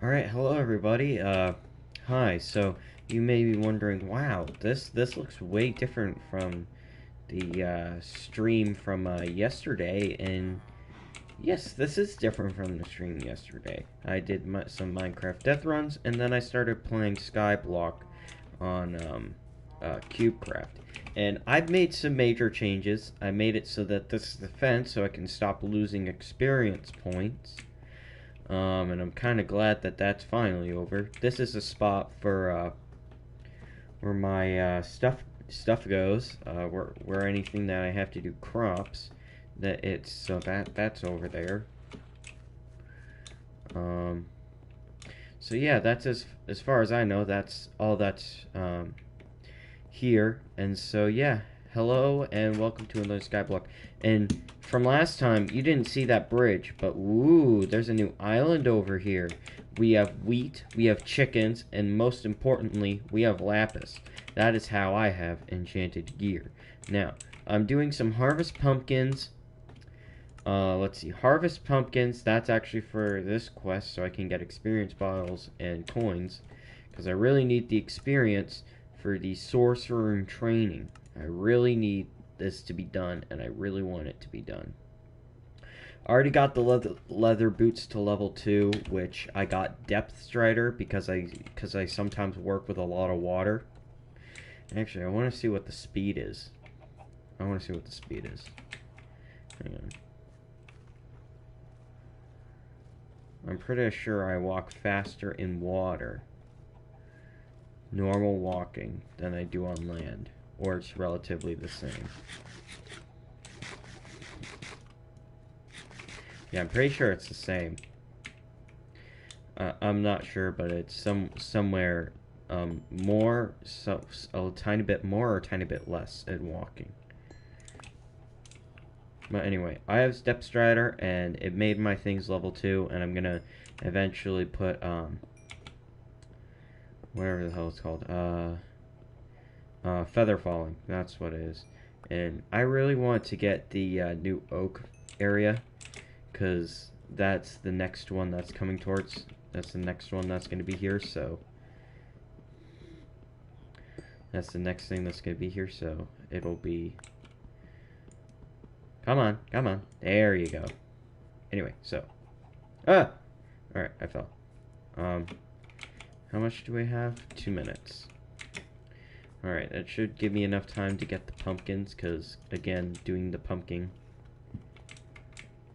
Alright, hello everybody. Hi. So you may be wondering, wow, this looks way different from the stream from yesterday. And yes, this is different from the stream yesterday. I did some Minecraft death runs, and then I started playing skyblock on cubecraft. And I've made some major changes. I made it so that this is the fence, so I can stop losing experience points. And I'm kind of glad that that's finally over. This is a spot for where my stuff goes. Where anything that I have to do crops, that's over there. Um, so yeah, that's as far as I know. That's all that's here. And so yeah, hello and welcome to another skyblock. And from last time, you didn't see that bridge, but ooh, there's a new island over here. We have wheat, we have chickens, and most importantly, we have lapis. That is how I have enchanted gear. Now, I'm doing some harvest pumpkins. Let's see, harvest pumpkins. That's actually for this quest, so I can get experience bottles and coins, because I really need the experience for the sorcerer and training. I really need this to be done, and I really want it to be done. I already got the leather boots to level 2, which I got depth strider because I sometimes work with a lot of water. Actually, I want to see what the speed is. Hang on. I'm pretty sure I walk faster in water, normal walking, than I do on land, or it's relatively the same. Yeah, I'm pretty sure it's the same. I'm not sure, but it's somewhere more, a tiny bit more or a tiny bit less in walking. But anyway, I have Step Strider, and it made my things level 2, and I'm gonna eventually put whatever the hell it's called, Feather Falling. That's what it is. And I really want to get the new oak area, because that's the next one that's coming towards. That's the next one that's going to be here, so that's the next thing that's going to be here, so it'll be... Come on, come on. There you go. Anyway, so... Ah! Alright, I fell. How much do we have? 2 minutes. Alright, that should give me enough time to get the pumpkins, because, again, doing the pumpkin...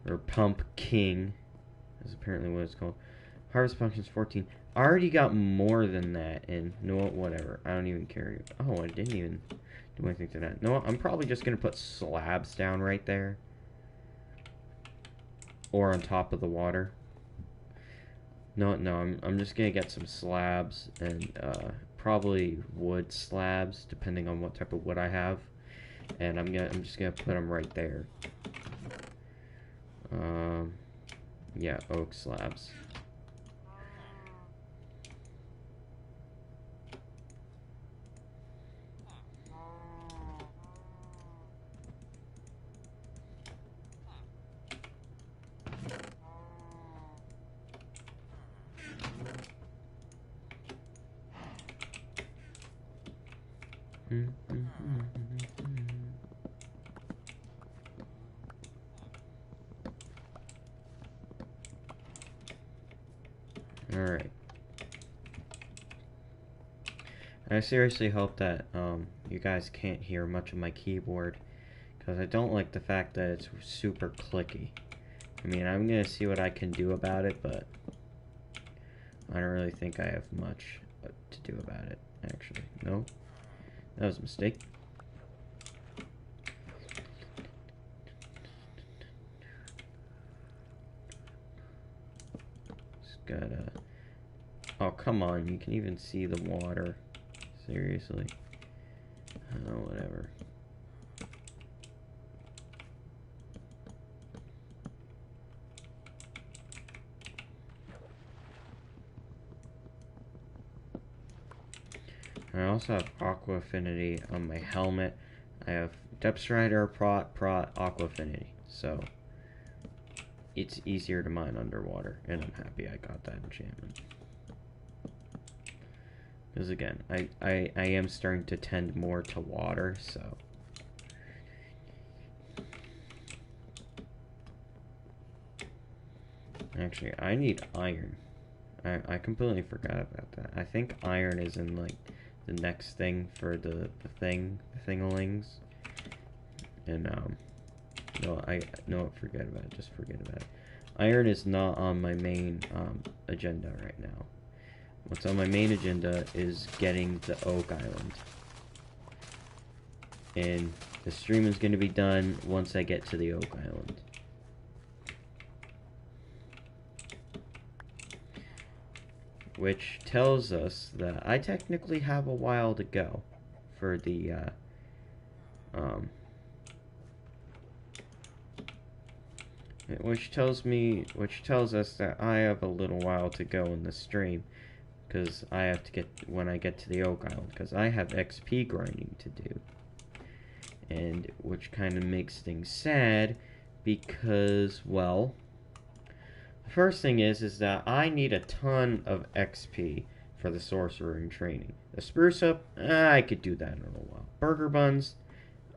or pump king is apparently what it's called. Harvest pumpkins 14. I already got more than that, and no, whatever. I don't even care. Oh, I didn't even do anything to that. No, I'm probably just gonna put slabs down right there, or on top of the water. No, I'm just gonna get some slabs and probably wood slabs, depending on what type of wood I have, and I'm just gonna put them right there. Yeah, oak slabs. Alright. I seriously hope that you guys can't hear much of my keyboard, because I don't like the fact that it's super clicky. I mean, I'm gonna see what I can do about it, but I don't really think I have much to do about it, actually. No, that was a mistake. Just gotta... Oh, come on, you can even see the water. Seriously. Oh, whatever. I also have Aqua Affinity on my helmet. I have Depth Strider, Aqua Affinity. So, it's easier to mine underwater, and I'm happy I got that enchantment. Because again, I am starting to tend more to water, so. Actually, I need iron. I completely forgot about that. I think iron is in, like, the next thing for the thingalings. And, no, forget about it. Just forget about it. Iron is not on my main, agenda right now. What's on my main agenda is getting the Oak Island. And the stream is going to be done once I get to the Oak Island. Which tells us that I technically have a while to go for the, which tells us that I have a little while to go in the stream, because I have to get, when I get to the Oak Island, because I have XP grinding to do, and which kind of makes things sad, because, well, the first thing is that I need a ton of XP for the sorcerer in training. The spruce up, I could do that in a little while. Burger buns,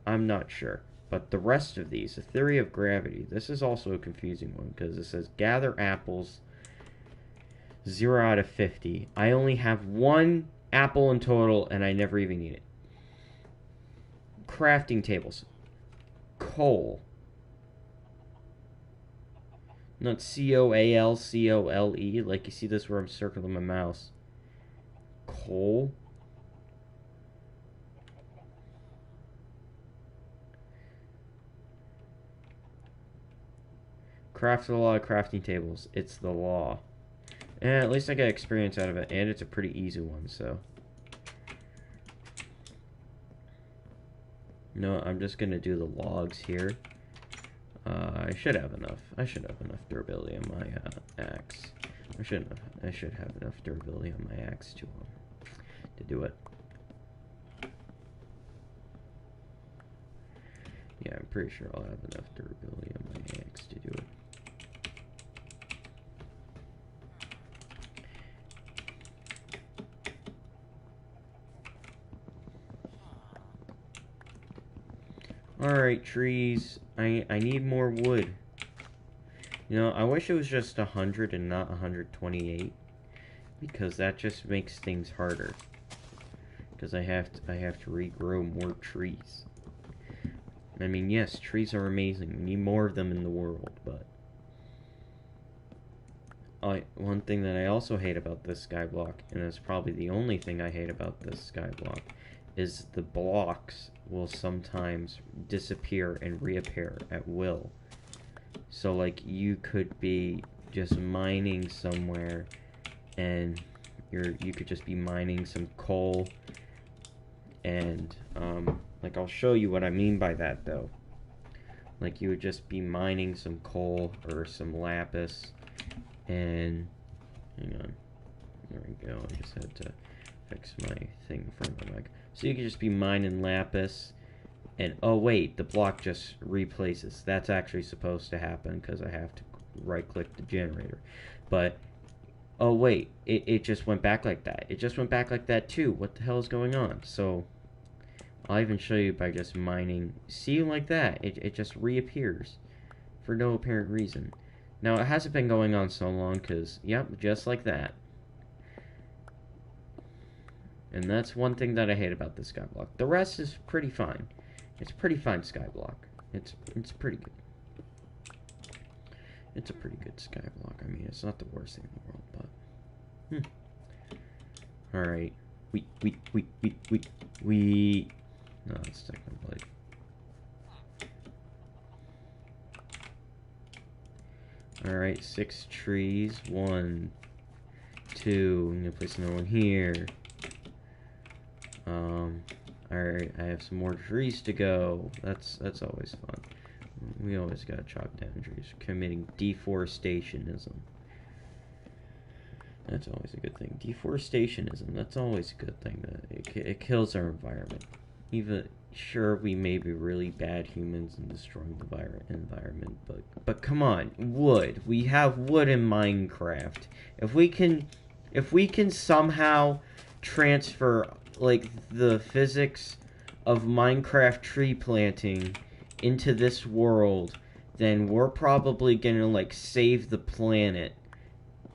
I'm not sure. But the rest of these, the theory of gravity, this is also a confusing one because it says gather apples 0 out of 50. I only have 1 apple in total and I never even need it. Crafting tables. Coal. Not C-O-A-L-C-O-L-E. Like you see this where I'm circling my mouse. Coal. Crafted a lot of crafting tables. It's the law. And at least I get experience out of it. And it's a pretty easy one, so. No, I'm just going to do the logs here. I should have enough. I should have enough durability on my axe. I should have enough durability on my axe to do it. Yeah, I'm pretty sure I'll have enough durability on my axe to do it. Alright, trees. I need more wood. You know, I wish it was just 100 and not 128. Because that just makes things harder. Because I have to regrow more trees. I mean, yes, trees are amazing. We need more of them in the world, but one thing that I also hate about this skyblock, and it's probably the only thing I hate about this skyblock, is the blocks will sometimes disappear and reappear at will. So, like, you could be just mining somewhere, and you could just be mining some coal, and, like, I'll show you what I mean by that, though. Like, you would just be mining some coal or some lapis, and, hang on, there we go, I just had to fix my thing in front of my mic. So you could just be mining lapis, and, oh wait, the block just replaces. That's actually supposed to happen, because I have to right-click the generator. But, oh wait, it just went back like that. It just went back like that too. What the hell is going on? So, I'll even show you by just mining. See, like that, it just reappears for no apparent reason. Now, it hasn't been going on so long, because, yep, just like that. And that's one thing that I hate about this skyblock. The rest is pretty fine. It's a pretty fine skyblock. It's pretty good. It's a pretty good skyblock. I mean, it's not the worst thing in the world, but... Alright. We... No, it's technically... Alright, 6 trees. 1, 2. I'm gonna place another one here. Alright, I have some more trees to go. That's always fun. We always gotta chop down trees. Committing deforestationism. That's always a good thing. Deforestationism, that's always a good thing. It kills our environment. Even, sure, we may be really bad humans and destroying the environment, but come on, wood. We have wood in Minecraft. If we can somehow transfer like the physics of Minecraft tree planting into this world, then we're probably gonna like save the planet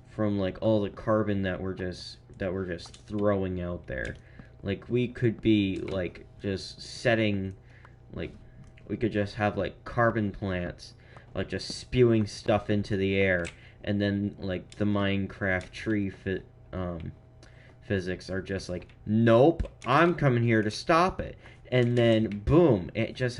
from like all the carbon that we're just throwing out there. Like we could be like just setting like we could just have like carbon plants like just spewing stuff into the air, and then like the Minecraft tree physics are just like, nope, I'm coming here to stop it. And then boom, it just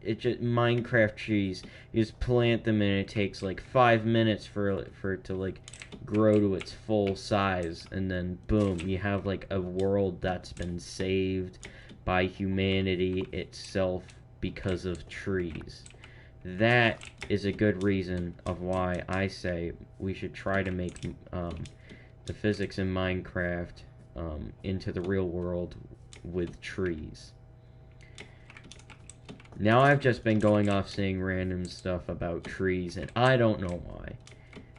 Minecraft trees, you just plant them and it takes like 5 minutes for it to like grow to its full size, and then boom, you have like a world that's been saved by humanity itself because of trees. That is a good reason of why I say we should try to make the physics in Minecraft into the real world with trees. Now I've just been going off saying random stuff about trees, and I don't know why.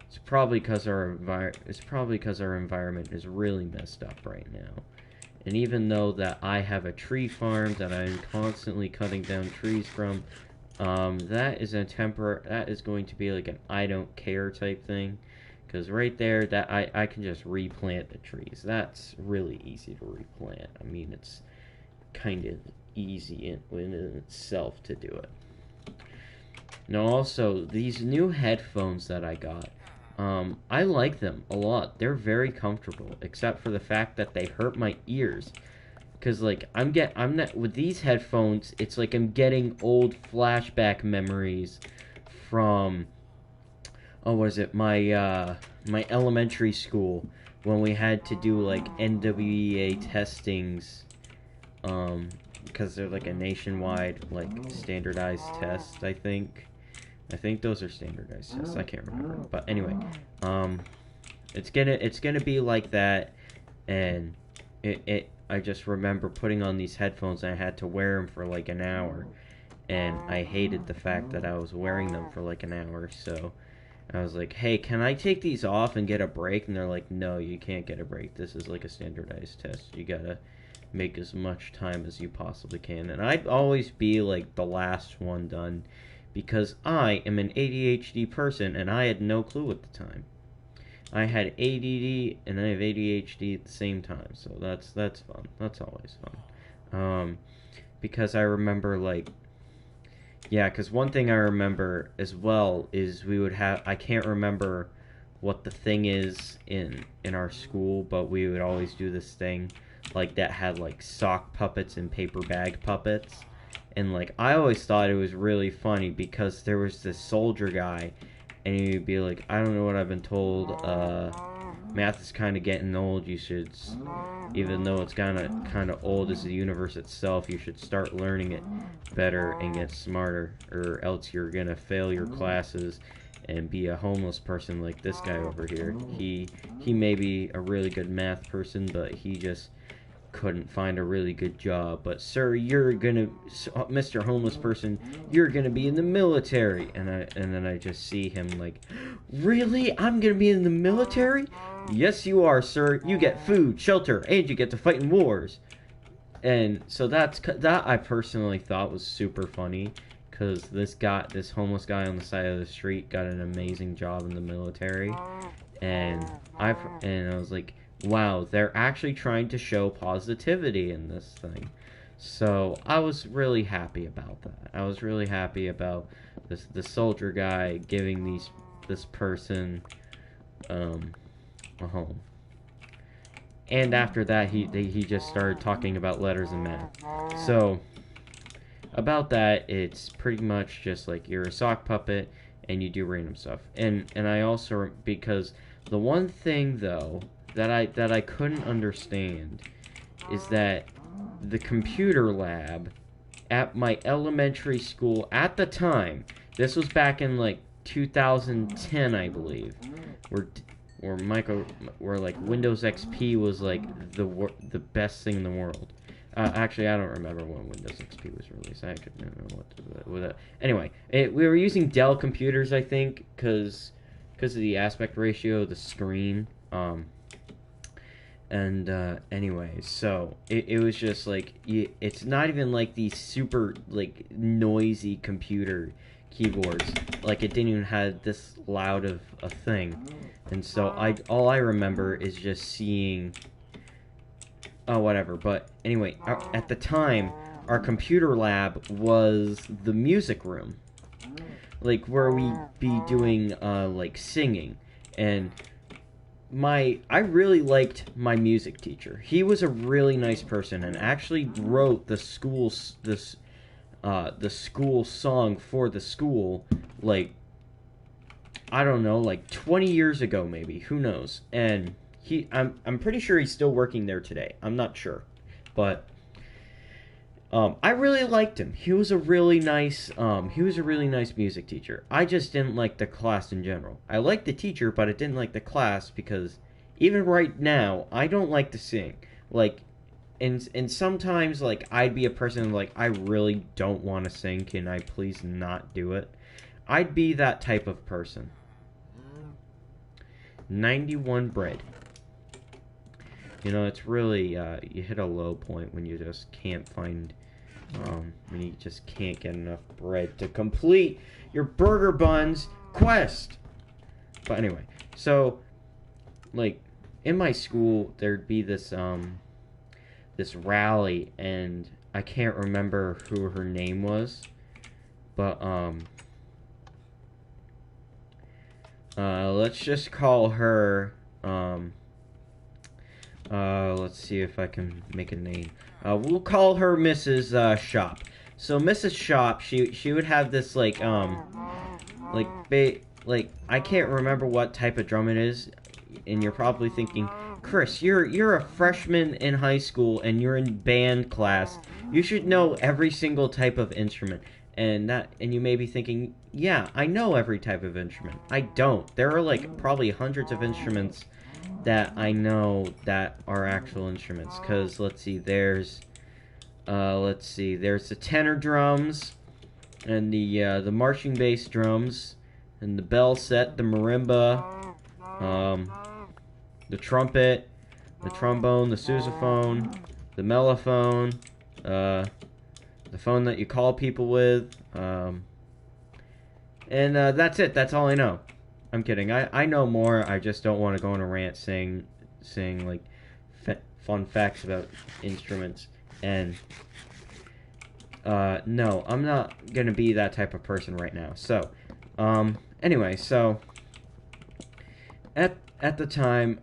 It's probably because our environment is really messed up right now. And even though that I have a tree farm that I'm constantly cutting down trees from, that is going to be like an I don't care type thing. Because right there, that I can just replant the trees. That's really easy to replant. I mean, it's kind of easy in itself to do it. Now also, these new headphones that I got, I like them a lot. They're very comfortable, except for the fact that they hurt my ears. Cause like I'm not with these headphones. It's like I'm getting old flashback memories from, oh, what is it? My elementary school when we had to do like NWEA testings, because they're like a nationwide like standardized test. I think those are standardized tests. I can't remember, but anyway, it's gonna be like that, and I just remember putting on these headphones and I had to wear them for like an hour, and I hated the fact that I was wearing them for like an hour. So I was like, hey, can I take these off and get a break? And they're like, no, you can't get a break. This is like a standardized test. You gotta make as much time as you possibly can. And I'd always be like the last one done, because I am an ADHD person and I had no clue at the time. I had ADD and I have ADHD at the same time, so that's fun. That's always fun. Because I remember like, yeah, because one thing I remember as well is we would have, I can't remember what the thing is in our school, but we would always do this thing like that had like sock puppets and paper bag puppets. And like I always thought it was really funny because there was this soldier guy, and he'd be like, I don't know what I've been told, math is kind of getting old, you should, even though it's kind of old as the universe itself, you should start learning it better and get smarter, or else you're gonna fail your classes and be a homeless person like this guy over here. He may be a really good math person, but he just couldn't find a really good job. But sir, Mr. Homeless Person, you're gonna be in the military. And then I just see him like, really? I'm gonna be in the military? Yes, you are, sir. You get food, shelter, and you get to fight in wars. And so that I personally thought was super funny, because this homeless guy on the side of the street got an amazing job in the military, and I was like, wow, they're actually trying to show positivity in this thing. So I was really happy about that. I was really happy about the soldier guy giving this person a home. And after that, he just started talking about letters and math. So about that, it's pretty much just like you're a sock puppet and you do random stuff. And I also, because the one thing though that I couldn't understand is that the computer lab at my elementary school at the time, this was back in like 2010, I believe, where like Windows XP was like the best thing in the world. Actually, I don't remember when Windows XP was released. I could not know what to do with it. Anyway, we were using Dell computers, I think, because of the aspect ratio of the screen. Anyway, so it was just like, it's not even like these super like noisy computer keyboards. Like, it didn't even have this loud of a thing. And so all I remember is just seeing, oh, whatever. But anyway, at the time, our computer lab was the music room, like where we be doing like singing. And I really liked my music teacher. He was a really nice person and actually wrote the school song for the school, like, I don't know, like 20 years ago maybe, who knows. And I'm pretty sure he's still working there today. I'm not sure, but I really liked him. He was a really nice music teacher. I just didn't like the class in general. I liked the teacher, but I didn't like the class because even right now, I don't like to sing. Like, and sometimes, like, I'd be a person like, I really don't want to sing. Can I please not do it? I'd be that type of person. 91 bread. You know, it's really, you hit a low point when you just can't find, when you just can't get enough bread to complete your burger buns quest. But anyway, so, like, in my school, there'd be this rally, and I can't remember who her name was, but, let's just call her, let's see if I can make a name. We'll call her Mrs. Shop. So Mrs. Shop, she would have this like I can't remember what type of drum it is, and you're probably thinking, Chris, you're a freshman in high school and you're in band class. You should know every single type of instrument. And you may be thinking, yeah, I know every type of instrument. I don't. There are like probably hundreds of instruments that I know that are actual instruments. Cause let's see, there's the tenor drums, and the marching bass drums, and the bell set, the marimba, the trumpet, the trombone, the sousaphone, the mellophone, the phone that you call people with, and that's it. That's all I know. I'm kidding. I know more. I just don't want to go on a rant saying like fun facts about instruments. And no, I'm not gonna be that type of person right now. So, anyway, so at the time,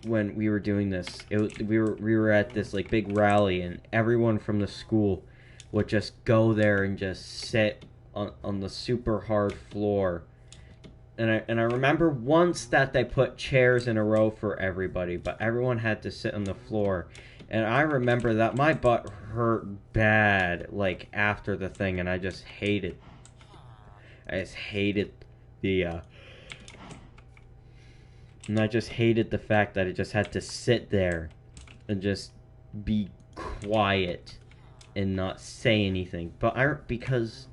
when we were doing this, we were at this like big rally, and everyone from the school would just go there and just sit on the super hard floor. And I remember once that they put chairs in a row for everybody, but everyone had to sit on the floor. And I remember that my butt hurt bad, like, after the thing, and I just hated the, and I just hated the fact that I just had to sit there and just be quiet and not say anything. But because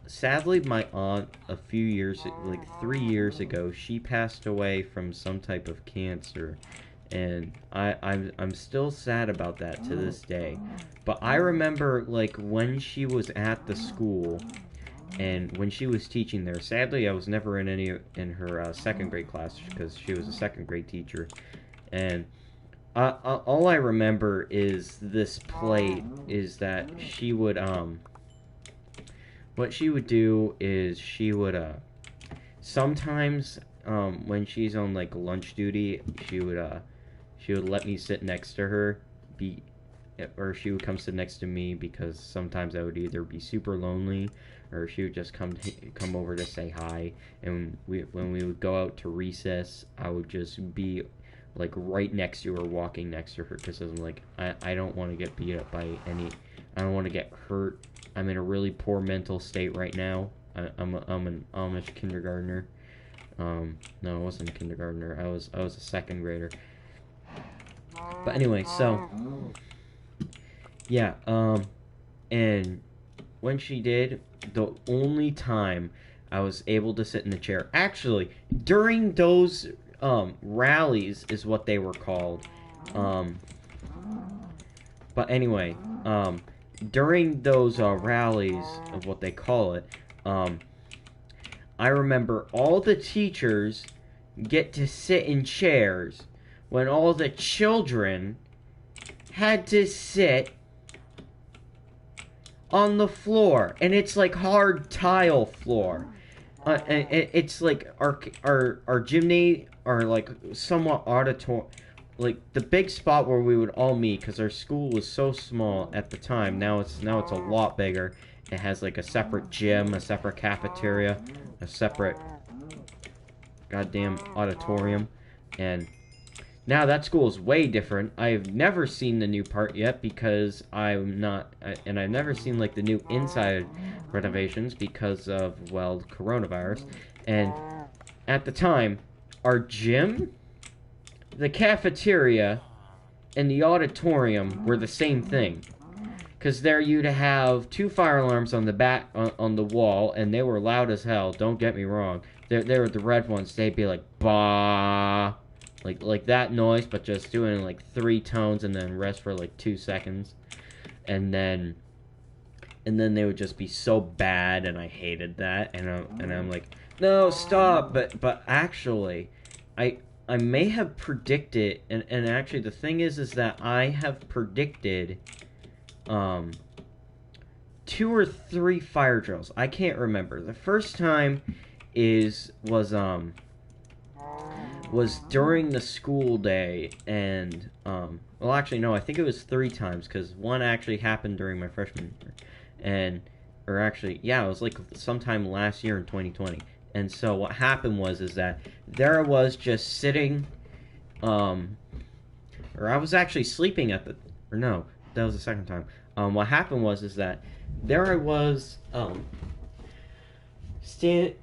sadly, my aunt, a few years, like 3 years ago, she passed away from some type of cancer, and I'm still sad about that to this day. But I remember, like, when she was at the school, and when she was teaching there. Sadly, I was never in her second grade class because she was a second grade teacher, and all I remember is this plate is that she would what she would do is she would sometimes when she's on like lunch duty, she would let me sit next to her, or she would come sit next to me, because sometimes I would either be super lonely or she would just come over to say hi. And when we would go out to recess, I would just be like right next to her, walking next to her, because I'm like, I don't want to get beat up by I don't want to get hurt. I'm in a really poor mental state right now. I'm an Amish kindergartner. No, I wasn't a kindergartner. I was a second grader. But anyway, so yeah, and when she did, the only time I was able to sit in the chair, actually, during those rallies is what they were called. Um, but anyway, during those rallies of what they call it, um, I remember all the teachers get to sit in chairs when all the children had to sit on the floor, and it's like hard tile floor. And it's like our gymnasium, or like somewhat auditor, like the big spot where we would all meet, because our school was so small at the time. Now it's a lot bigger. It has like a separate gym, a separate cafeteria, a separate goddamn auditorium, and now that school is way different. I've never seen the new part yet because I'm not, and I've never seen like the new inside renovations because of, well, coronavirus. And at the time, our gym, the cafeteria, and the auditorium were the same thing. Because there you'd have 2 fire alarms on the back on the wall, and they were loud as hell. Don't get me wrong. They were the red ones. They'd be like bah. Like that noise, but just doing like 3 tones and then rest for like 2 seconds, and then they would just be so bad, and I hated that, and I'm like, no, stop. But actually, I may have predicted, and actually the thing is that I have predicted 2 or 3 fire drills. I can't remember. The first time was during the school day, and well, actually no, I think it was 3 times, because one actually happened during my freshman year, and or actually, yeah, it was like sometime last year in 2020. And so what happened was that there I was just sitting, or I was actually sleeping or no, that was the second time. What happened was that there I was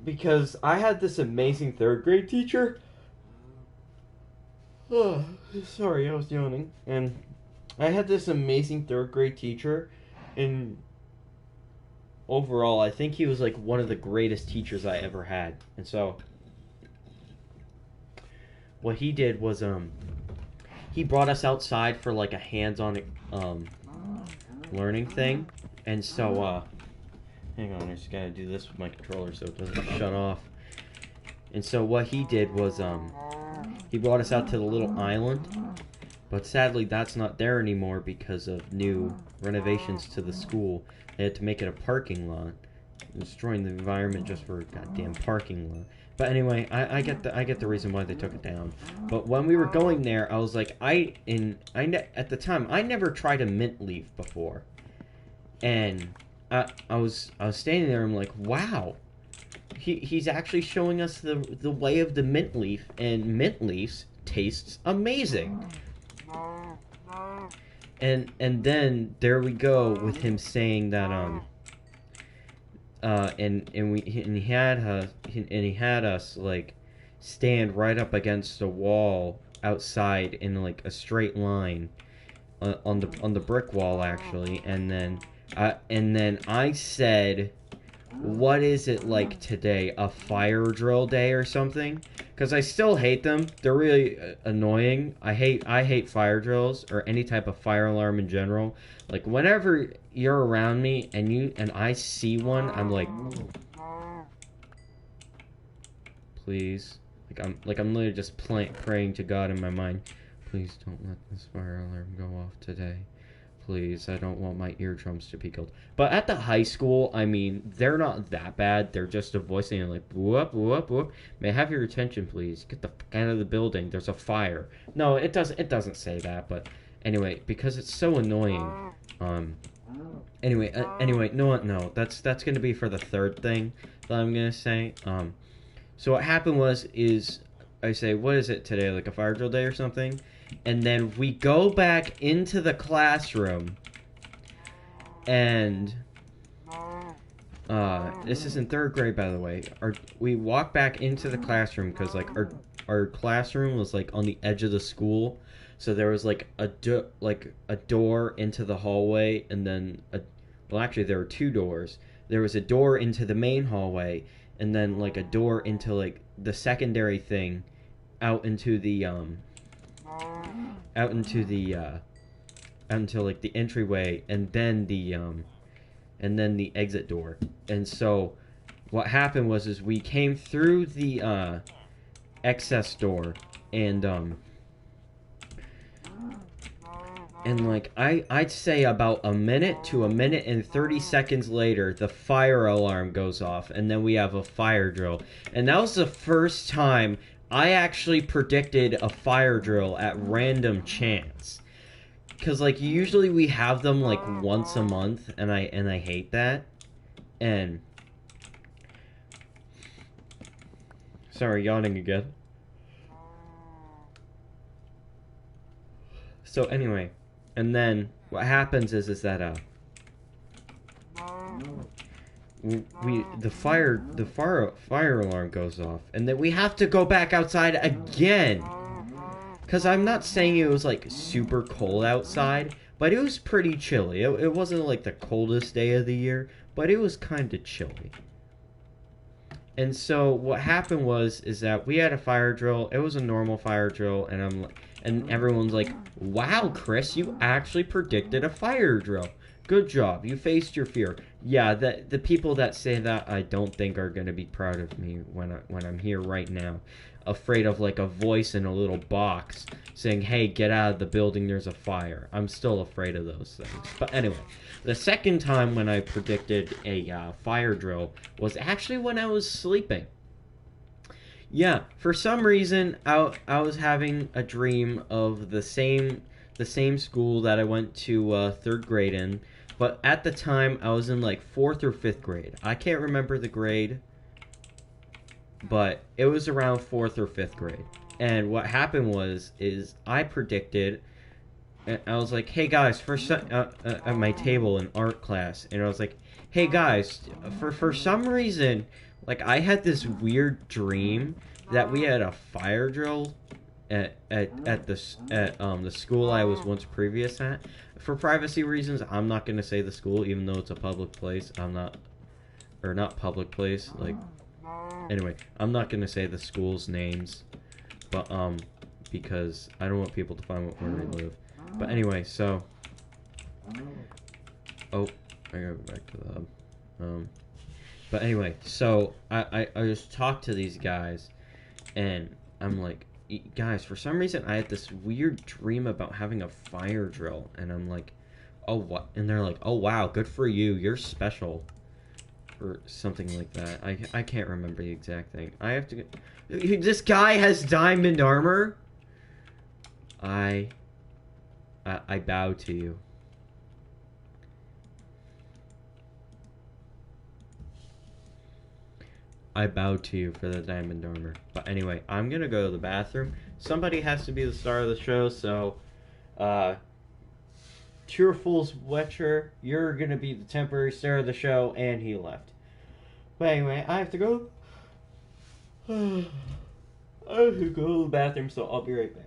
because I had this amazing 3rd grade teacher. Oh, sorry, I was yawning. And I had this amazing 3rd grade teacher, and overall, I think he was like one of the greatest teachers I ever had. And so, what he did was, he brought us outside for like a hands-on learning thing. And so, hang on, I just gotta do this with my controller so it doesn't shut off. And so what he did was, he brought us out to the little island, but sadly that's not there anymore because of new renovations to the school. They had to make it a parking lot, destroying the environment just for a goddamn parking lot. But anyway, I get the reason why they took it down. But when we were going there, I was like, at the time I never tried a mint leaf before, and I was standing there, and I'm like, wow. He's actually showing us the way of the mint leaf, and mint leaves tastes amazing. And then there we go with him saying that he had us like stand right up against a wall outside in like a straight line on the brick wall actually, and then I said, what is it like today? A fire drill day or something? Because I still hate them. They're really annoying. I hate fire drills or any type of fire alarm in general. Like whenever you're around me and I see one, I'm like, please. I'm literally just praying to God in my mind. Please don't let this fire alarm go off today. Please, I don't want my eardrums to be killed. But at the high school, I mean, they're not that bad. They're just a voice saying like, whoop, whoop, whoop. May I have your attention, please? Get the fuck out of the building. There's a fire. No, it doesn't say that, but anyway, because it's so annoying. Anyway, no, that's gonna be for the 3rd thing that I'm gonna say. So what happened is I say, what is it today? Like a fire drill day or something? And then we go back into the classroom, and this is in 3rd grade, by the way. We walk back into the classroom because like our classroom was like on the edge of the school, So there was like a door into the hallway, and then well, actually there were two doors. There was a door into the main hallway, and then like a door into like the secondary thing out into the out into the out into like the entryway, and then the exit door. And so what happened was is we came through the excess door, and like I'd say about a minute to a minute and 30 seconds later, the fire alarm goes off, and then we have a fire drill. And that was the first time I actually predicted a fire drill at random chance. Cause like usually we have them like once a month, and I hate that. And sorry, yawning again. So anyway, and then what happens is that the fire alarm goes off, and then we have to go back outside again. Cause I'm not saying it was like super cold outside, but it was pretty chilly. It wasn't like the coldest day of the year, but it was kind of chilly. And so what happened was is that we had a fire drill. It was a normal fire drill, and everyone's like, "Wow, Chris, you actually predicted a fire drill. Good job. You faced your fear." Yeah, the people that say that I don't think are gonna be proud of me when I'm here right now, afraid of like a voice in a little box saying, "Hey, get out of the building. There's a fire." I'm still afraid of those things. But anyway, the second time when I predicted a fire drill was actually when I was sleeping. Yeah, for some reason, I was having a dream of the same school that I went to third grade in, but at the time I was in like fourth or fifth grade. I can't remember the grade, but it was around fourth or fifth grade. And what happened was is I predicted. I was like, "Hey guys, at my table in art class," and I was like, "Hey guys, for some reason, like I had this weird dream that we had a fire drill at the school I was once previous at. For privacy reasons, I'm not gonna say the school, even though it's a public place. I'm not, or not public place. Like, anyway, I'm not gonna say the school's names, but because I don't want people to find out where we live. But anyway, so oh, I gotta go back to the hub. But anyway, so I just talked to these guys, and I'm like, guys, for some reason I had this weird dream about having a fire drill, and I'm like, oh what? And they're like, oh wow, good for you, you're special, or something like that. I can't remember the exact thing. I have to get. This guy has diamond armor. I bow to you. I bow to you for the diamond armor. But anyway, I'm gonna go to the bathroom. Somebody has to be the star of the show, so Cheerful's Wetcher, you're gonna be the temporary star of the show, and he left. But anyway, I have to go. I have to go to the bathroom, so I'll be right back.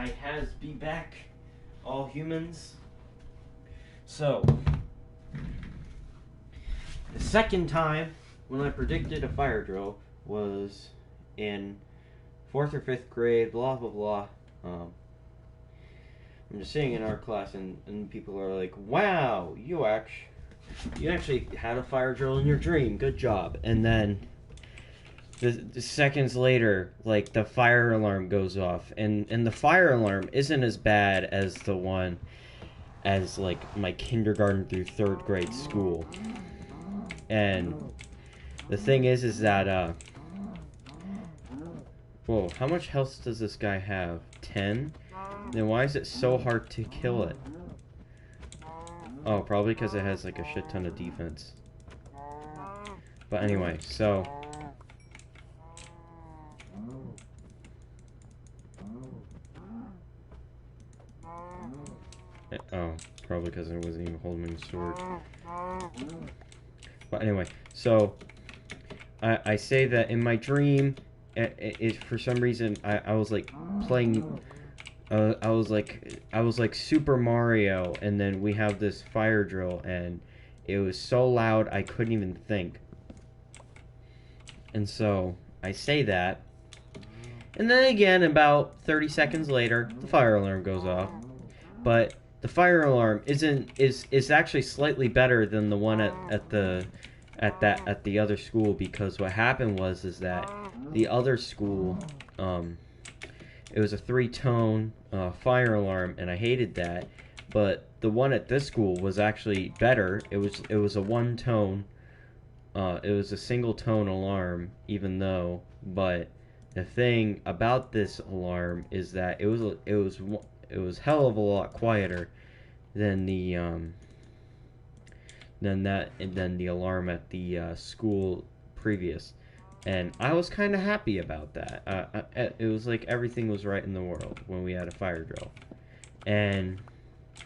I has be back, all humans. So, the second time when I predicted a fire drill was in 4th or 5th grade, blah blah blah. I'm just sitting in art class and people are like, wow, you actually had a fire drill in your dream, good job. And then the seconds later, like, the fire alarm goes off, and the fire alarm isn't as bad as the one as, like, my kindergarten through 3rd grade school. And the thing is that whoa, how much health does this guy have? 10? Then why is it so hard to kill it? Oh, probably because it has like a shit ton of defense. But anyway, so oh, probably because I wasn't even holding the sword. But anyway, so I say that in my dream, for some reason I was like playing. I was like Super Mario, and then we have this fire drill, and it was so loud I couldn't even think. And so I say that, and then again, about 30 seconds later, the fire alarm goes off. But the fire alarm is actually slightly better than the one at the other school, because what happened was that the other school, it was a 3-tone fire alarm, and I hated that. But the one at this school was actually better. It was a 1-tone. It was a single-tone alarm, even though. But the thing about this alarm is that it was hell of a lot quieter than the alarm at the school previous. And I was kind of happy about that. It was like everything was right in the world when we had a fire drill. And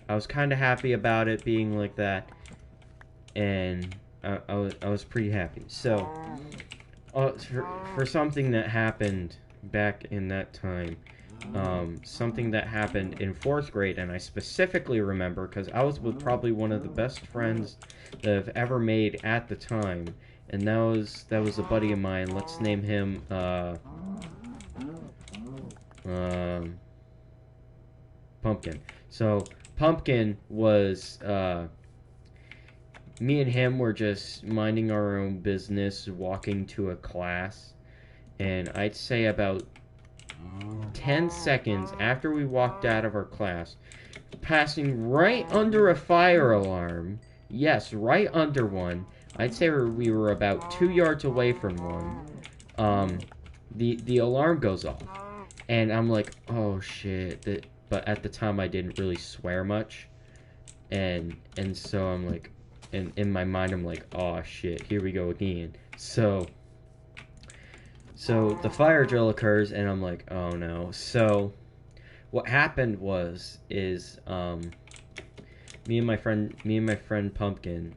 I was kind of happy about it being like that. And I was pretty happy. So, for something that happened back in that time, something that happened in 4th grade, and I specifically remember because I was with probably one of the best friends that I've ever made at the time. And that was a buddy of mine. Let's name him Pumpkin. So Pumpkin was me and him were just minding our own business, walking to a class, and I'd say about 10 seconds after we walked out of our class, passing right under a fire alarm. Yes, right under one. I'd say we were about 2 yards away from one. The alarm goes off, and I'm like, oh shit. But at the time I didn't really swear much, and so I'm like, and in my mind I'm like, oh shit, here we go again. So the fire drill occurs, and I'm like, oh no. So what happened is me and my friend Pumpkin,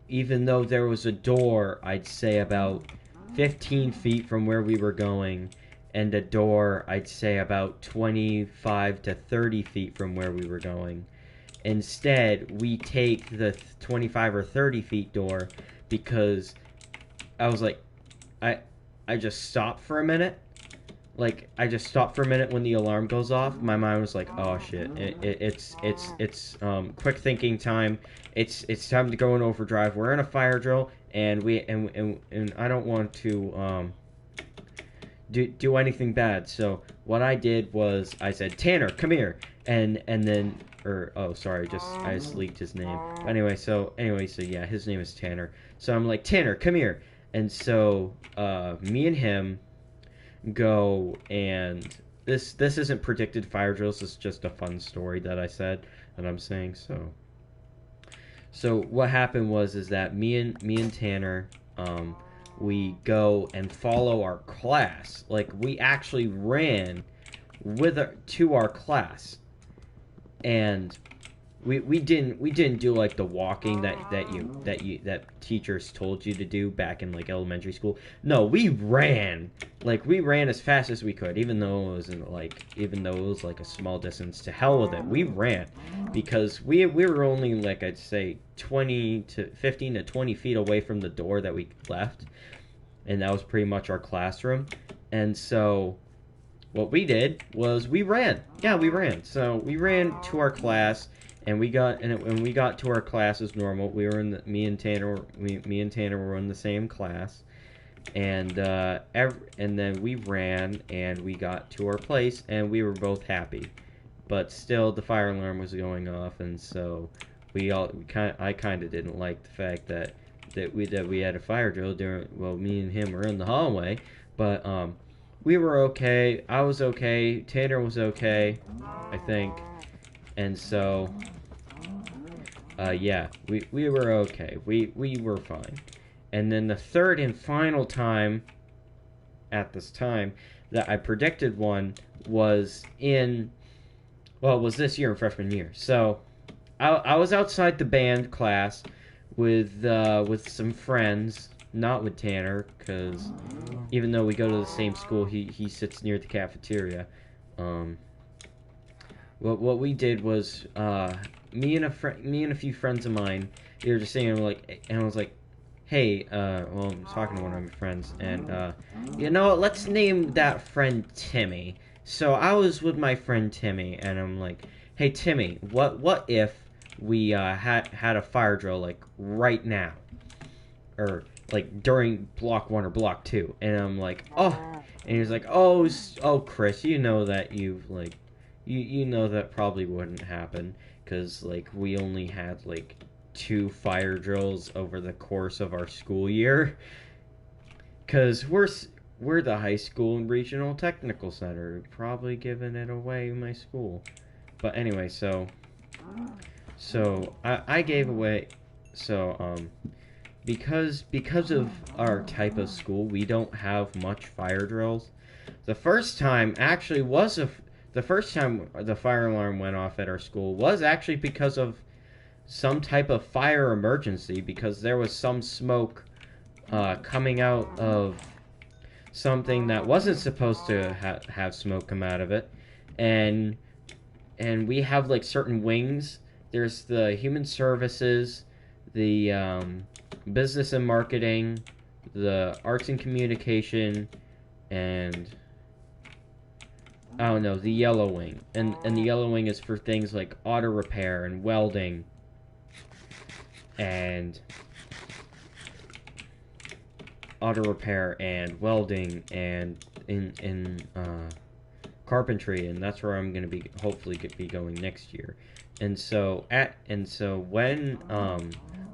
even though there was a door, I'd say about 15 feet from where we were going, and a door, I'd say about 25 to 30 feet from where we were going. Instead, we take the 25 or 30 feet door, because I was like, I just stopped for a minute. Like, I just stopped for a minute when the alarm goes off. My mind was like, oh shit, it's quick thinking time. It's time to go in overdrive. We're in a fire drill, and I don't want to do anything bad. So what I did was I said, Tanner, come here, and then, or oh sorry, I just leaked his name. Anyway, so yeah, his name is Tanner. So I'm like, Tanner, come here, and so me and him go, and this isn't predicted fire drills. This is just a fun story that I said, and I'm saying so what happened was that me and Tanner, we go and follow our class. Like, we actually ran to our class, and we didn't do like the walking that teachers told you to do back in like elementary school. No, we ran like we ran as fast as we could, even though it was like a small distance. To hell with it, we ran because we were only like I'd say 20 to 15 to 20 feet away from the door that we left, and that was pretty much our classroom. And so what we did was we ran. Yeah, we ran. So we ran to our class, and when we got to our class as normal. We were in me and Tanner were in the same class, and and then we ran and we got to our place and we were both happy, but still the fire alarm was going off, and so I kind of didn't like the fact that we had a fire drill during me and him were in the hallway, but we were okay. I was okay. Tanner was okay, I think, and so yeah, we were okay. We were fine. And then the third and final time at this time that I predicted one was was this year in freshman year. So I was outside the band class with some friends, not with Tanner, because even though we go to the same school, he sits near the cafeteria. What we did was me and a few friends of mine. They were just saying and I was like, hey, I'm talking to one of my friends, and let's name that friend Timmy. So I was with my friend Timmy, and I'm like, hey Timmy, what if we had a fire drill like right now, or like during block 1 or block 2? And I'm like, oh, and he's like, oh Chris, you know that you know that probably wouldn't happen, because like we only had like 2 fire drills over the course of our school year, because we're the high school and regional technical center, probably giving it away my school. But anyway, so I gave away, because of our type of school, we don't have much fire drills. The first time actually was the first time the fire alarm went off at our school was actually because of some type of fire emergency, because there was some smoke coming out of something that wasn't supposed to have smoke come out of it, and we have like certain wings. There's the human services, the business and marketing, the arts and communication, and I don't know, the yellow wing. And the yellow wing is for things like auto repair and welding and in carpentry, and that's where I'm going to be hopefully going next year. And so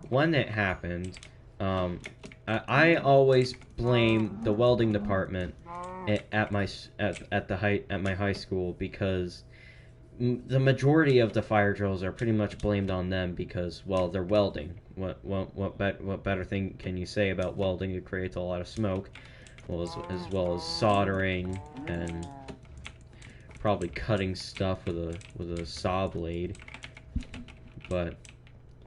when it happened, I always blame the welding department at my high school, because the majority of the fire drills are pretty much blamed on them, because they're welding. What better thing can you say about welding? It creates a lot of smoke, as well as soldering and probably cutting stuff with a saw blade. But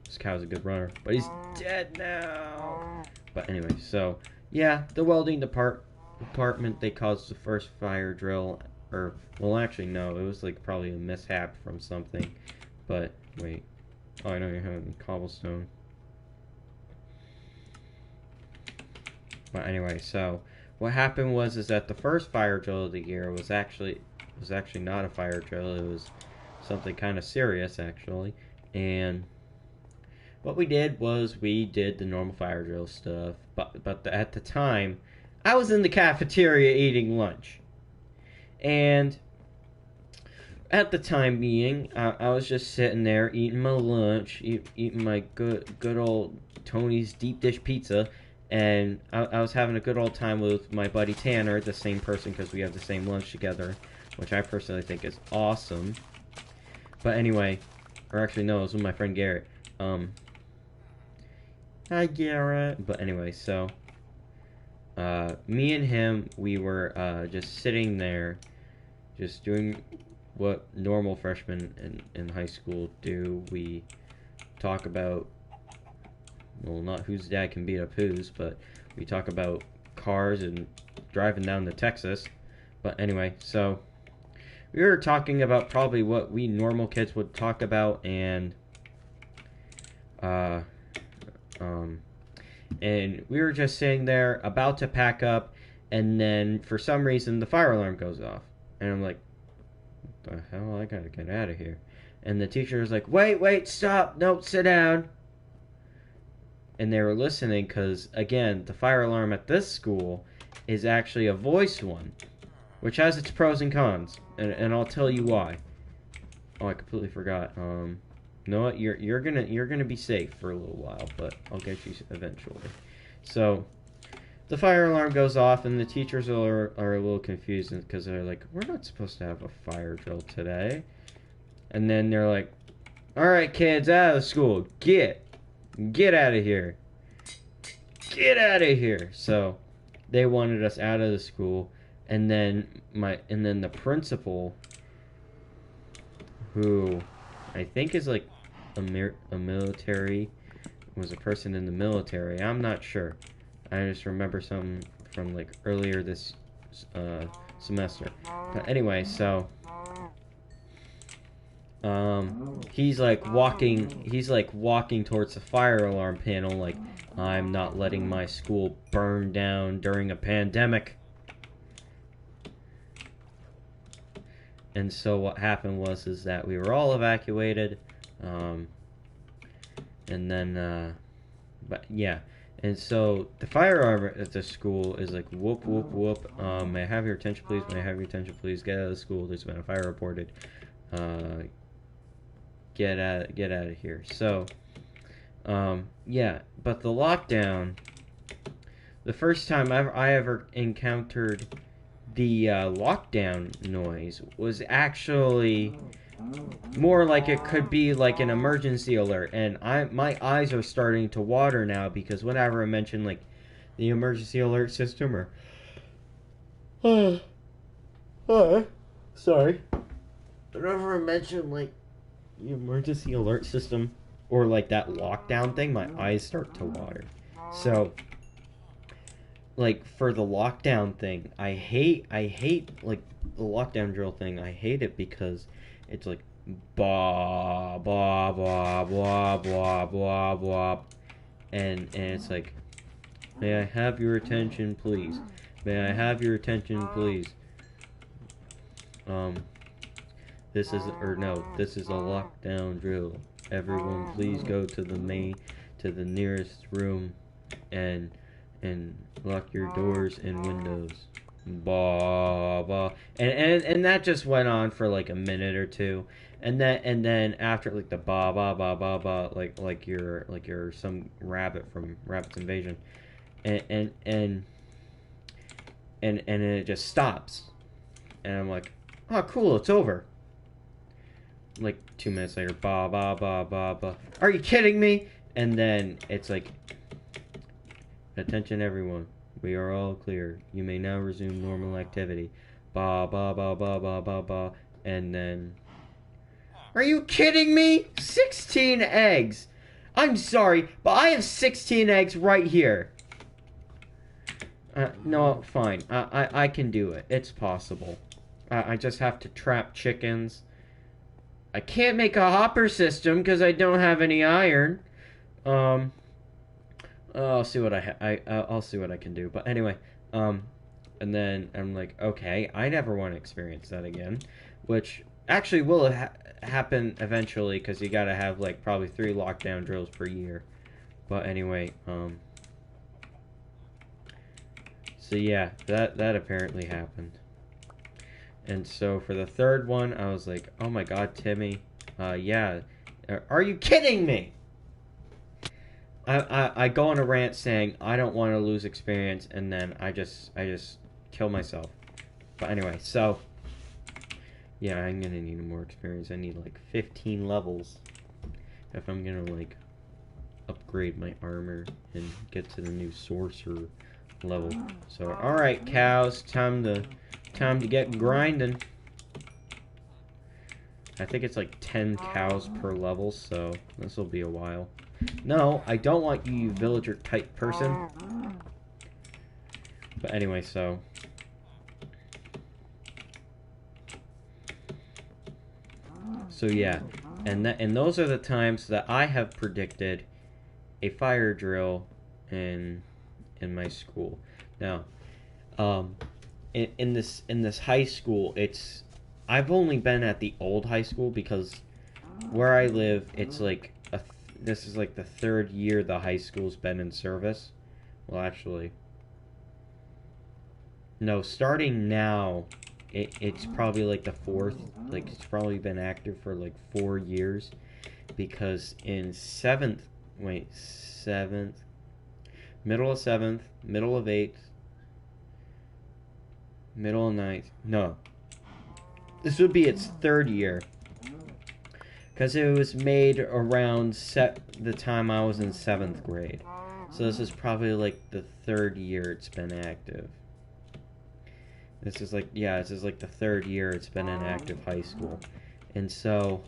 this cow's a good runner, but he's dead now. But anyway, so yeah, the welding department, they caused the first fire drill. Or, well, actually, no, it was like probably a mishap from something. But wait, I know you have cobblestone. But anyway, so what happened is that the first fire drill of the year was actually not a fire drill. It was something kind of serious, actually. And what we did was we did the normal fire drill stuff. But at the time, I was in the cafeteria eating lunch. And at the time being, I was just sitting there eating my lunch, eating my good old Tony's deep dish pizza, and I was having a good old time with my buddy Tanner, the same person, because we have the same lunch together, which I personally think is awesome. But anyway, or actually no, it was with my friend Garrett. Hi Garrett. But anyway, so me and him, we were just sitting there, just doing what normal freshmen in high school do. We talk about, well, not whose dad can beat up whose, but we talk about cars and driving down to Texas. But anyway, so we were talking about probably what we normal kids would talk about, and and we were just sitting there about to pack up, and then for some reason the fire alarm goes off, and I'm like, what the hell, I gotta get out of here. And the teacher was like, wait, stop, no, sit down. And they were listening because, again, the fire alarm at this school is actually a voice one, which has its pros and cons, and I'll tell you why. Oh, I completely forgot. You know what? You're gonna be safe for a little while, but I'll get you eventually. So the fire alarm goes off, and the teachers are a little confused because they're like, we're not supposed to have a fire drill today. And then they're like, all right, kids, out of the school, get out of here, get out of here. So they wanted us out of the school. And then the principal, who I think is like a military, was a person in the military. I'm not sure. I just remember some from like earlier this semester. But anyway, so he's like walking towards the fire alarm panel, like, I'm not letting my school burn down during a pandemic. And so what happened is that we were all evacuated, and then, but yeah, and so the fire alarm at the school is like, whoop, whoop, whoop, may I have your attention, please, may I have your attention, please, get out of the school, there's been a fire reported, get out of here. So, yeah, but the lockdown, the first time I ever encountered the lockdown noise was actually more like it could be like an emergency alert, and my eyes are starting to water now because whenever I mention like the emergency alert system or sorry, whenever I mention like the emergency alert system or like that lockdown thing, my eyes start to water. So like for the lockdown thing, I hate like the lockdown drill thing. I hate it because it's like blah blah blah blah blah blah blah, and it's like, may I have your attention, please? May I have your attention, please? This is a lockdown drill. Everyone, please go to the nearest room and lock your doors and windows. Blah blah. And that just went on for like a minute or two. And then after like the ba ba ba ba ba, like you're some rabbit from Rabbit's Invasion. And it just stops. And I'm like, oh cool, it's over. Like 2 minutes later, ba ba ba ba ba. Are you kidding me? And then it's like, attention everyone, we are all clear. You may now resume normal activity. Ba ba ba ba ba ba ba. And then, are you kidding me? 16 eggs. I'm sorry, but I have 16 eggs right here. No, fine. I can do it. It's possible. I just have to trap chickens. I can't make a hopper system because I don't have any iron. I'll see what I'll see what I can do. But anyway, and then I'm like, okay, I never want to experience that again, which actually will happen eventually because you gotta have like probably 3 lockdown drills per year. But anyway, so yeah, that apparently happened. And so for the third one, I was like, oh my god, Timmy, yeah, are you kidding me? I go on a rant saying I don't want to lose experience, and then I just kill myself. But anyway, so yeah, I'm gonna need more experience. I need like 15 levels if I'm gonna like upgrade my armor and get to the new sorcerer level. So all right, cows, time to get grinding. I think it's like 10 cows per level, so this will be a while. No, I don't want you, villager type person. But anyway, so yeah, and those are the times that I have predicted a fire drill in my school. Now, in this high school, I've only been at the old high school because where I live, it's like this is like the third year the high school's been in service. Well, actually, no, starting now, it's probably like the fourth. Like it's probably been active for like 4 years, because in seventh, middle of seventh, middle of eighth, middle of ninth. No, this would be its third year, because it was made around the time I was in 7th grade. So this is probably like the third year it's been active. This is like the third year it's been in active high school. And so,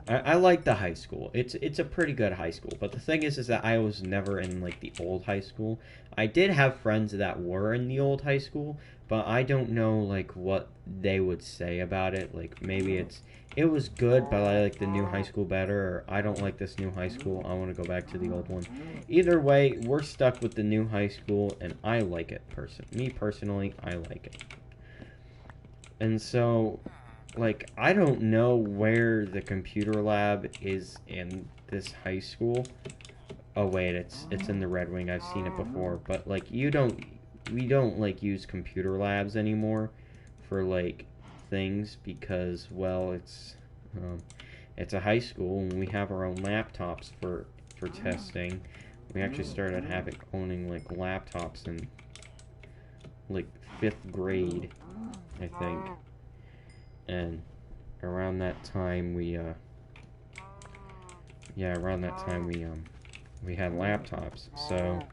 I like the high school. It's a pretty good high school. But the thing is that I was never in like the old high school. I did have friends that were in the old high school, but I don't know like what they would say about it. Like maybe it was good, but I like the new high school better, or I don't like this new high school, I want to go back to the old one. Either way, we're stuck with the new high school, and I like it. Me personally, I like it. And so, like, I don't know where the computer lab is in this high school. Oh wait, it's in the Red Wing. I've seen it before, but like we don't like use computer labs anymore for like things, because well, it's a high school and we have our own laptops for testing. We actually started owning like laptops in like 5th grade, I think, and around that time we had laptops. So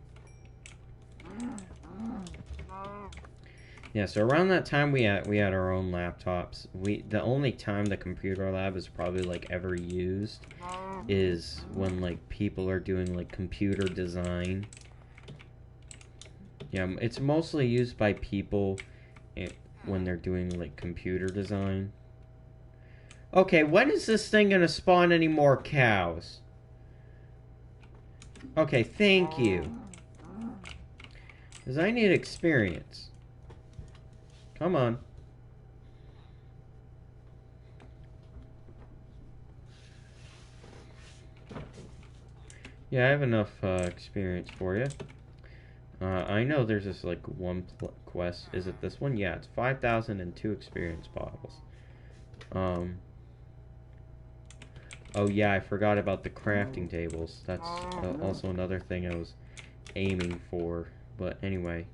yeah, so around that time we had our own laptops. The only time the computer lab is probably like ever used is when like people are doing like computer design. Yeah, it's mostly used by people when they're doing like computer design. Okay, when is this thing gonna spawn any more cows? Okay, thank you. Because I need experience. Come on. Yeah, I have enough experience for you. I know there's this like one quest. Is it this one? Yeah, it's 5,002 experience bottles. Oh yeah, I forgot about the crafting tables. That's also another thing I was aiming for. But anyway.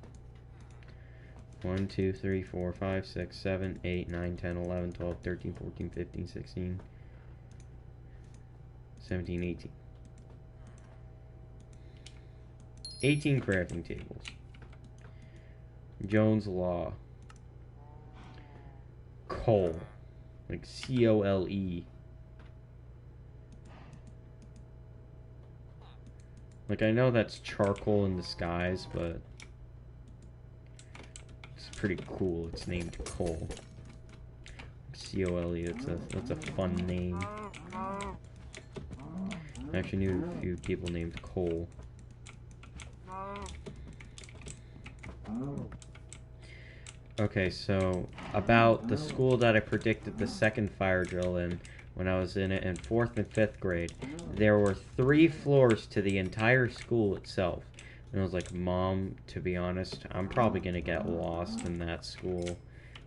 1, 2, 3, 4, 5, 6, 7, 8, 9, 10, 11, 12, 13, 14, 15, 16, 17, 18. 18 crafting tables. Jones Law. Coal. Like C-O-L-E. Like, I know that's charcoal in the skies, but it's pretty cool. It's named coal. C-O-L-E. That's a fun name. I actually knew a few people named Cole. Okay, so about the school that I predicted the second fire drill in when I was in it in 4th and 5th grade, there were 3 floors to the entire school itself. And I was like, Mom, to be honest, I'm probably going to get lost in that school.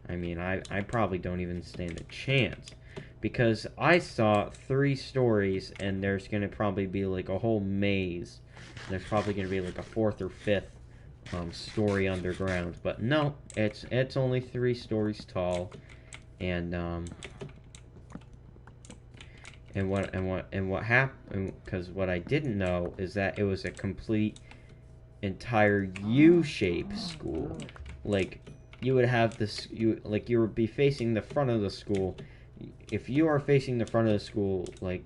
I mean, I probably don't even stand a chance. Because I saw 3 stories, and there's going to probably be like a whole maze. There's probably going to be like a 4th or 5th story underground. But no, it's only 3 stories tall. And what happened, because what I didn't know is that it was a complete entire U-shaped school. Like, you would have this, you would be facing the front of the school. If you are facing the front of the school, like,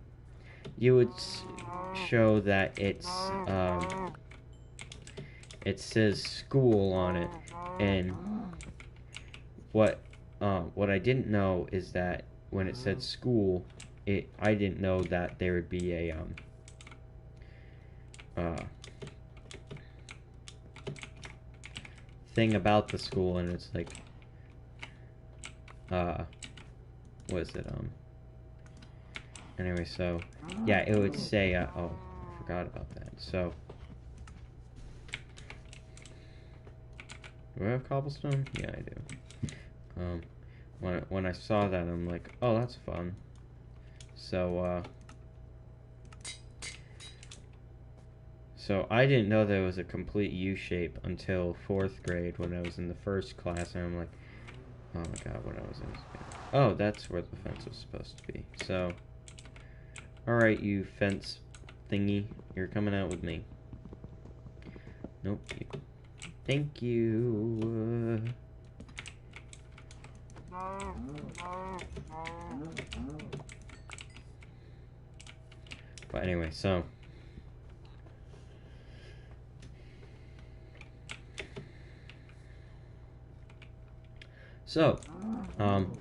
you would show that it says school on it, and what I didn't know is that when it said school, I didn't know that there would be a thing about the school, and it's like what is it, anyway, so yeah, it would say oh, I forgot about that. So do I have cobblestone? Yeah, I do. When I saw that, I'm like, oh, that's fun. So so I didn't know there was a complete U shape until 4th grade when I was in the first class, and I'm like, oh my god, what I was in. Oh, that's where the fence was supposed to be. So, alright, you fence thingy, you're coming out with me. Nope. Thank you. But anyway, so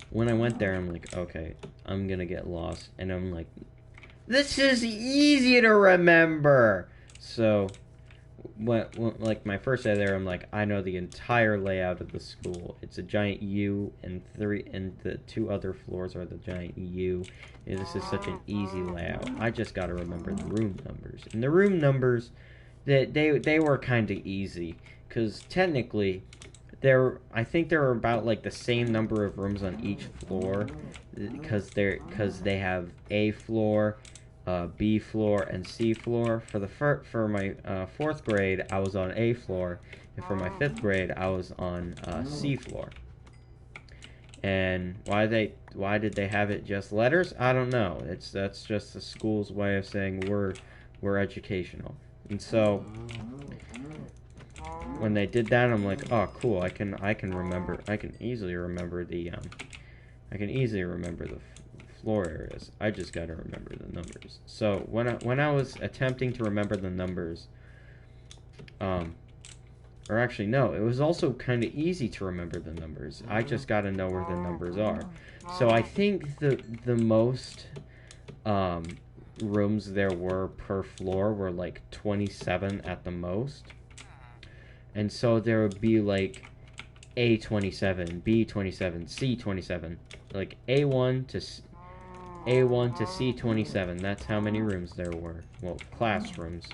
when I went there, I'm like, okay, I'm gonna get lost, and I'm like, this is easy to remember. So when like my first day there, I'm like, I know the entire layout of the school. It's a giant U, and the 2 other floors are the giant U. And this is such an easy layout. I just got to remember the room numbers, and the room numbers, they were kind of easy, because technically I think there are about like the same number of rooms on each floor, because they have A floor, B floor, and C floor. For my 4th grade, I was on A floor, and for my 5th grade, I was on C floor. And why did they have it just letters? I don't know. That's just the school's way of saying we're educational. And so when they did that, I'm like, oh, cool. I can easily remember the floor areas. I just got to remember the numbers. So when I was attempting to remember the numbers, or actually no, it was also kind of easy to remember the numbers. I just got to know where the numbers are. So I think the most rooms there were per floor were like 27 at the most. And so there would be like A27, B27, C27, like A1 to C27. That's how many rooms there were. Well, classrooms.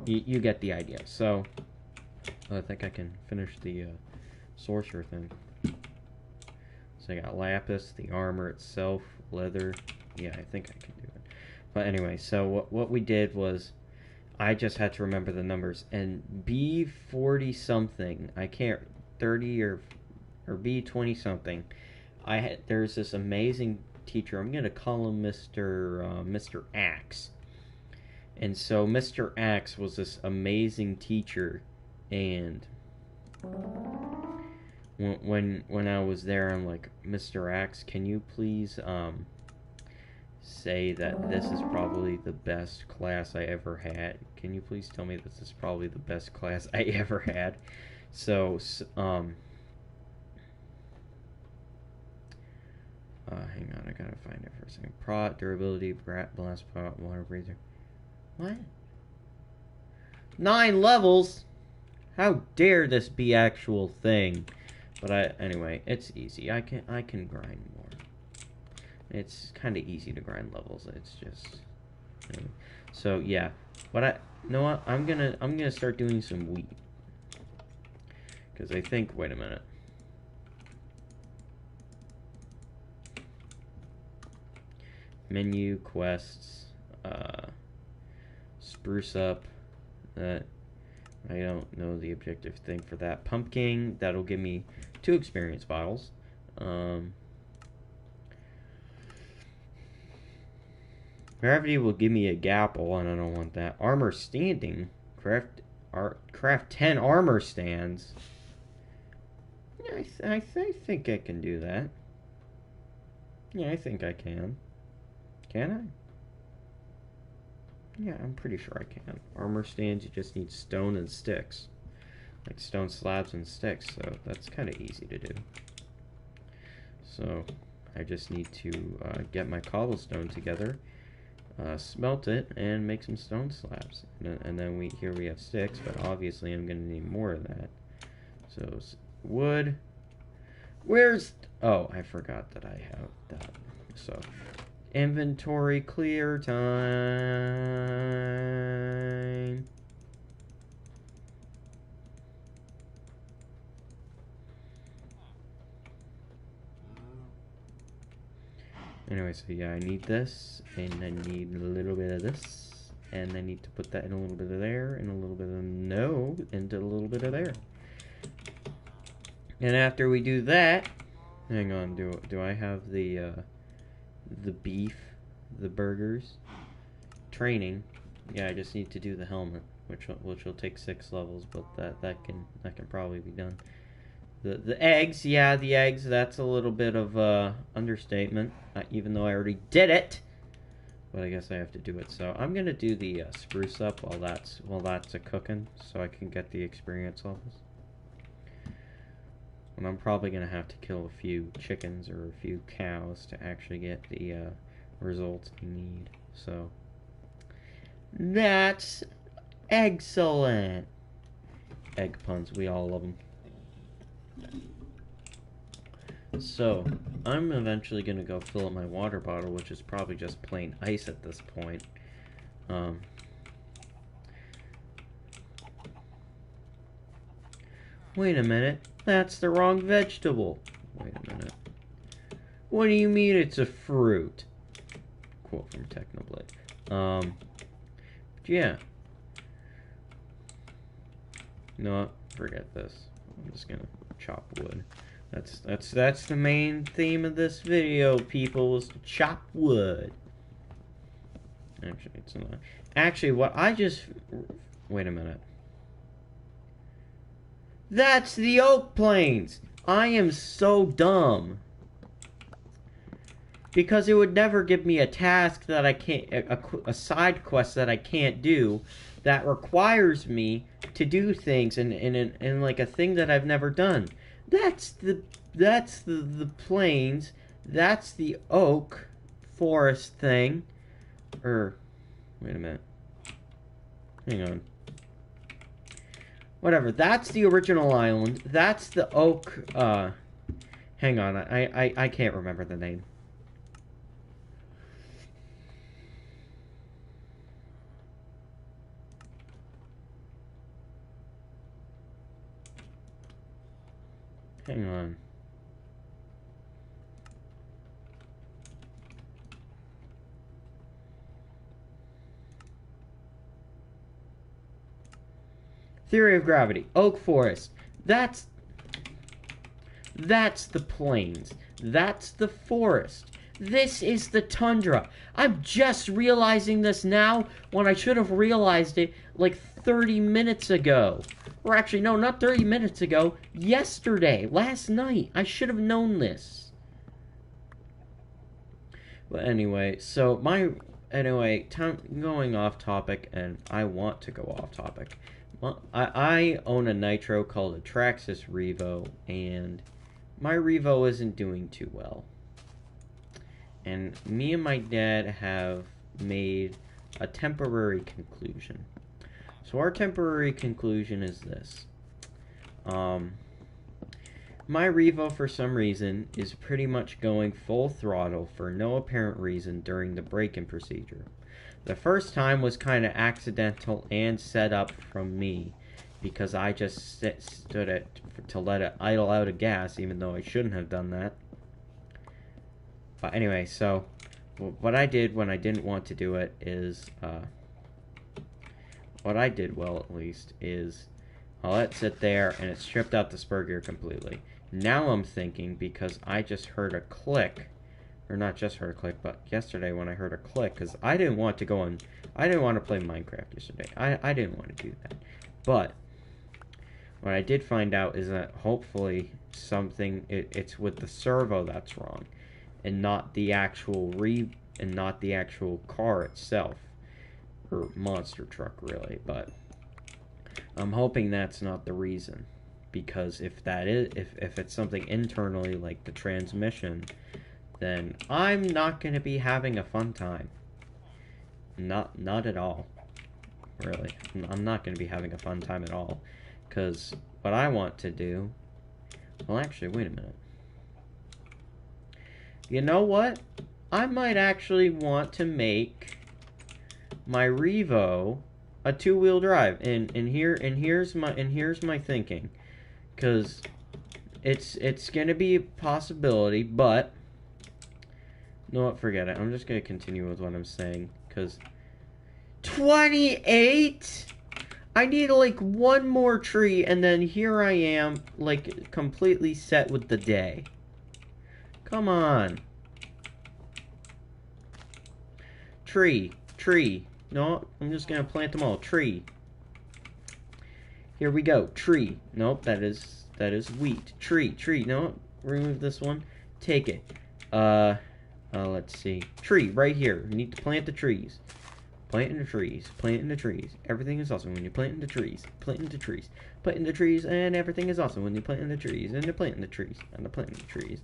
You get the idea. So I think I can finish the sorcerer thing. So I got lapis, the armor itself, leather. Yeah, I think I can do it. But anyway, so what we did was, I just had to remember the numbers, and B40 something, I can't, 30 or B20 something. There's this amazing teacher. I'm gonna call him Mr. Axe. And so Mr. Axe was this amazing teacher, and when I was there, I'm like, Mr. Axe, can you please say that this is probably the best class I ever had? Can you please tell me this is probably the best class I ever had? So hang on, I gotta find it for a second. Prot, durability, blast pot, water breather. What? 9 levels? How dare this be actual thing? But anyway, it's easy. I can grind more. It's kind of easy to grind levels. It's just, so yeah. But you know what? I'm gonna start doing some wheat, because I think. Wait a minute. Menu, quests, spruce up. That I don't know the objective thing for that. Pumpkin, that'll give me 2 experience bottles. Gravity will give me a gapple, and I don't want that. Armor standing. Craft 10 armor stands. Yeah, I think I can do that. Yeah, I think I can. Can I? Yeah, I'm pretty sure I can. Armor stands, you just need stone and sticks. like stone slabs and sticks, so that's kind of easy to do. So I just need to get my cobblestone together, smelt it, and make some stone slabs. And then here we have sticks, but obviously I'm going to need more of that. So wood. Oh, I forgot that I have that. So inventory clear time. Anyway, so yeah, I need this, and I need a little bit of this, and I need to put that in a little bit of there, and a little bit of into a little bit of there. And after we do that, hang on, do I have the beef, the burgers, training? Yeah, I just need to do the helmet, which will take 6 levels, but that can probably be done. The eggs, yeah, the eggs, that's a little bit of understatement, even though I already did it. But I guess I have to do it. So I'm gonna do the spruce up while that's a cooking, so I can get the experience levels. And I'm probably gonna have to kill a few chickens or a few cows to actually get the results I need. So that's excellent. Egg puns, we all love them. So, I'm eventually going to go fill up my water bottle, which is probably just plain ice at this point. Wait a minute, that's the wrong vegetable. Wait a minute. What do you mean it's a fruit? Quote from Technoblade. Yeah. No, forget this. I'm just gonna chop wood. That's the main theme of this video, people, is to chop wood. Actually, it's not. Actually, what I just... Wait a minute. That's the oak plains! I am so dumb. Because it would never give me a task that I can't... A side quest that I can't do that requires me to do things in like a thing that I've never done. That's the plains. That's the oak forest thing. Wait a minute. Hang on. Whatever. That's the original island. That's the oak. Hang on. I can't remember the name. Hang on. Theory of gravity. Oak forest. That's the plains. That's the forest. This is the tundra. I'm just realizing this now when I should have realized it like 30 minutes ago. Or actually, no, not 30 minutes ago. Yesterday. Last night. I should have known this. But anyway, so going off topic, and I want to go off topic. Well, I own a Nitro called a Traxxas Revo, and my Revo isn't doing too well. And me and my dad have made a temporary conclusion. So our temporary conclusion is this. My Revo, for some reason, is pretty much going full throttle for no apparent reason during the break-in procedure. The first time was kind of accidental and set up from me, because I just stood it to let it idle out of gas, even though I shouldn't have done that. But anyway, so what I did when I didn't want to do it is, what I did well at least is I'll let it sit there and it stripped out the spur gear completely. Now I'm thinking, because I just heard a click, or not just heard a click, but yesterday when I heard a click, because I didn't want to go on, I didn't want to play Minecraft yesterday. I didn't want to do that. But what I did find out is that hopefully it's with the servo that's wrong, and not the actual car itself, or monster truck really. But I'm hoping that's not the reason, because if that is, if it's something internally like the transmission, then I'm not going to be having a fun time. Not at all. Really. I'm not going to be having a fun time at all. Because what I want to do... Well, actually, wait a minute. You know what? I might actually want to make my Revo a two-wheel drive. And here's my thinking. Because it's going to be a possibility, but... No, what? Forget it. I'm just going to continue with what I'm saying. Because... 28? I need like one more tree, and then here I am, like, completely set with the day. Come on. Tree. No, I'm just gonna plant them all. Tree. Here we go. Tree. Nope, that is wheat. Tree. No, remove this one. Take it. Let's see. Tree, right here. We need to plant the trees. Plant in the trees. Everything is awesome when you plant in the trees. Plant in the trees, and everything is awesome when you plant in the trees. And you plant in the trees. And I plant in the trees.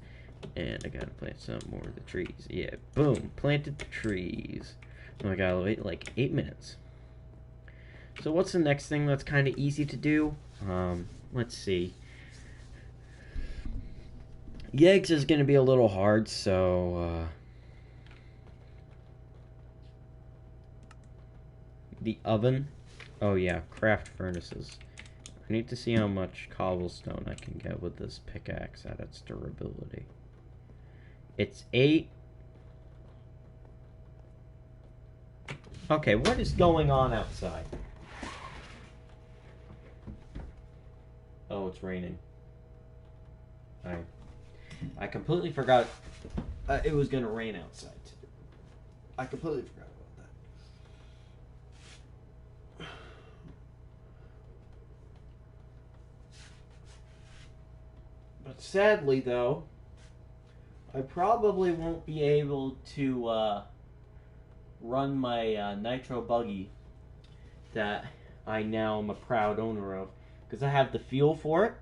And I gotta plant some more of the trees. Yeah, boom. Planted the trees. Oh, I gotta wait like 8 minutes. So what's the next thing that's kind of easy to do? Let's see. Yeggs is gonna be a little hard, so, the oven. Oh yeah, craft furnaces. I need to see how much cobblestone I can get with this pickaxe at its durability. It's 8. Okay, what is going on outside? Oh, it's raining. I completely forgot it was gonna rain outside. I completely forgot. But sadly, though, I probably won't be able to run my nitro buggy that I now am a proud owner of, because I have the fuel for it,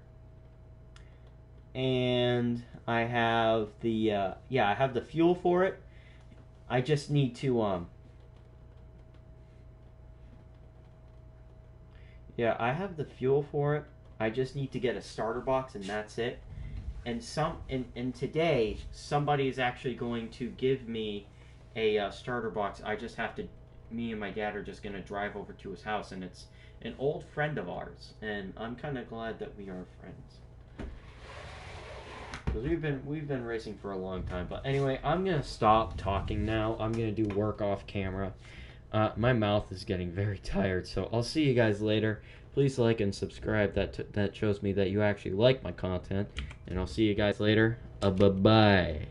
and I have the I have the fuel for it. I just need to I have the fuel for it. I just need to get a starter box, and that's it. And today somebody is actually going to give me a starter box. I just have to. Me and my dad are just gonna drive over to his house, and it's an old friend of ours, and I'm kind of glad that we are friends, because we've been racing for a long time. But anyway, I'm gonna stop talking now. I'm gonna do work off camera. My mouth is getting very tired, so I'll see you guys later. Please like and subscribe. That shows me that you actually like my content. And I'll see you guys later. Bye-bye.